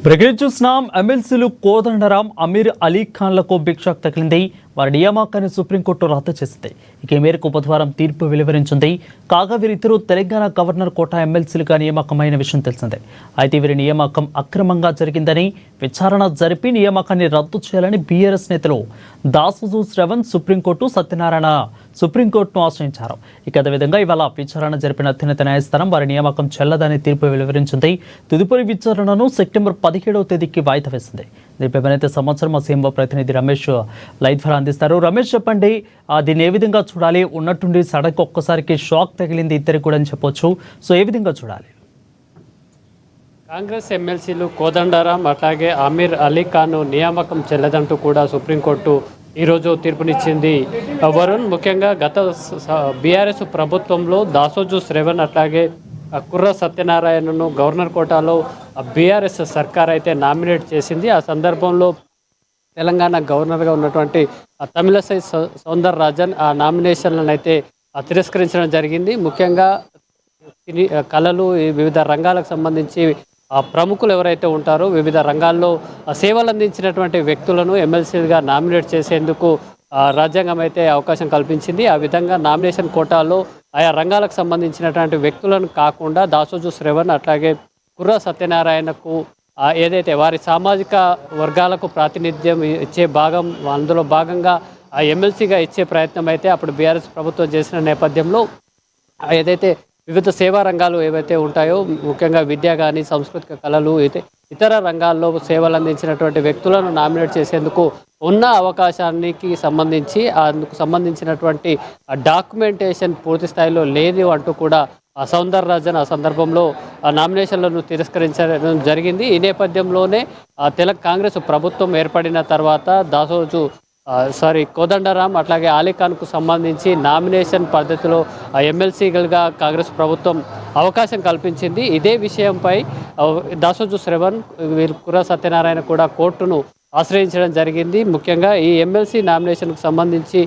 Brigade చూసినాం. ఎమ్మెల్సీలు కోదండరాం, అమీర్ అలీ ఖాన్లకు భిక్షకు తగిలింది. వారి నియామకాన్ని సుప్రీంకోర్టు రద్దు చేసింది. ఇక ఈ మేరకు బుధవారం తీర్పు వెలువరించింది. కాగా వీరిద్దరూ తెలంగాణ గవర్నర్ కోటా ఎమ్మెల్సీలుగా నియామకమైన విషయం తెలిసిందే. అయితే వీరి నియామకం అక్రమంగా జరిగిందని విచారణ జరిపి నియామకాన్ని రద్దు చేయాలని బీఆర్ఎస్ నేతలు దాసోజు శ్రవణ్ సుప్రీంకోర్టును ఆశ్రయించారు. ఇక అదేవిధంగా ఇవాళ విచారణ జరిపిన అత్యున్నత న్యాయస్థానం వారి నియామకం చెల్లదని తీర్పు వెలువరించింది. తదుపరి విచారణను సెప్టెంబర్ 17వ తేదీకి వాయిదా వేసింది. దీనిపై మరింత సమాచారం మా సీఎంఓ ప్రతినిధి రమేష్ లైవ్ ద్వారా అందిస్తారు. రమేష్, చెప్పండి, దీన్ని ఏ విధంగా చూడాలి? ఉన్నట్టుండి సడక్ ఒక్కసారికి షాక్ తగిలింది ఇద్దరికి కూడా అని చెప్పొచ్చు. సో ఏ విధంగా చూడాలి? కాంగ్రెస్ ఎమ్మెల్సీలు కోదండరాం అట్లాగే అమీర్ అలీ ఖాన్ నియామకం చెల్లదంటూ కూడా సుప్రీంకోర్టు ఈరోజు తీర్పునిచ్చింది. వరుణ్, ముఖ్యంగా గత బీఆర్ఎస్ ప్రభుత్వంలో దాసోజు శ్రవణ్ అట్లాగే కుర్ర సత్యనారాయణను గవర్నర్ కోటాలో బీఆర్ఎస్ సర్కార్ అయితే నామినేట్ చేసింది. ఆ సందర్భంలో తెలంగాణ గవర్నర్గా ఉన్నటువంటి తమిళసై సౌందరరాజన్ ఆ నామినేషన్లను అయితే తిరస్కరించడం జరిగింది. ముఖ్యంగా కళలు, వివిధ రంగాలకు సంబంధించి ప్రముఖులు ఎవరైతే ఉంటారో వివిధ రంగాల్లో సేవలు అందించినటువంటి వ్యక్తులను ఎమ్మెల్సీలుగా నామినేట్ చేసేందుకు రాజ్యాంగం అయితే అవకాశం కల్పించింది. ఆ విధంగా నామినేషన్ కోటాలో ఆయా రంగాలకు సంబంధించినటువంటి వ్యక్తులను కాకుండా దాసోజు శ్రవణ్ అట్లాగే కుర్ర సత్యనారాయణకు ఏదైతే వారి సామాజిక వర్గాలకు ప్రాతినిధ్యం ఇచ్చే భాగం, అందులో భాగంగా ఆ ఎమ్మెల్సీగా ఇచ్చే ప్రయత్నం అయితే అప్పుడు బీఆర్ఎస్ ప్రభుత్వం చేసిన నేపథ్యంలో ఏదైతే వివిధ సేవా రంగాలు ఏవైతే ఉంటాయో, ముఖ్యంగా విద్య కానీ, సాంస్కృతిక కళలు, ఇతర రంగాల్లో సేవలు అందించినటువంటి వ్యక్తులను నామినేట్ చేసేందుకు ఉన్న అవకాశానికి సంబంధించి అందుకు సంబంధించినటువంటి డాక్యుమెంటేషన్ పూర్తి స్థాయిలో లేదు అంటూ కూడా సౌందరరాజన్ ఆ సందర్భంలో నామినేషన్లను తిరస్కరించడం జరిగింది. ఈ నేపథ్యంలోనే కాంగ్రెస్ ప్రభుత్వం ఏర్పడిన తర్వాత కోదండరాం అట్లాగే అలీఖాన్కు సంబంధించి నామినేషన్ పద్ధతిలో ఎమ్మెల్సీలుగా కాంగ్రెస్ ప్రభుత్వం అవకాశం కల్పించింది. ఇదే విషయంపై దాసోజు శ్రవణ్, కుర్ర సత్యనారాయణ కూడా కోర్టును ఆశ్రయించడం జరిగింది. ముఖ్యంగా ఈ ఎమ్మెల్సీ నామినేషన్కు సంబంధించి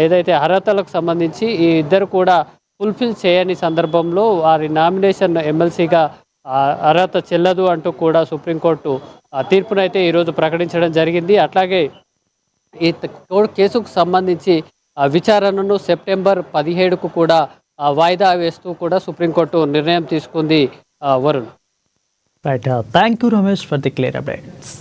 ఏదైతే అర్హతలకు సంబంధించి ఈ ఇద్దరు కూడా ఫుల్ఫిల్ చేయని సందర్భంలో వారి నామినేషన్ ఎమ్మెల్సీగా అర్హత చెల్లదు అంటూ కూడా సుప్రీంకోర్టు తీర్పునైతే ఈరోజు ప్రకటించడం జరిగింది. అట్లాగే ఈ కేసుకు సంబంధించి విచారణను సెప్టెంబర్ 17కు కూడా వాయిదా వేస్తూ కూడా సుప్రీంకోర్టు నిర్ణయం తీసుకుంది. Varun, right, thank you Ramesh for the clear updates.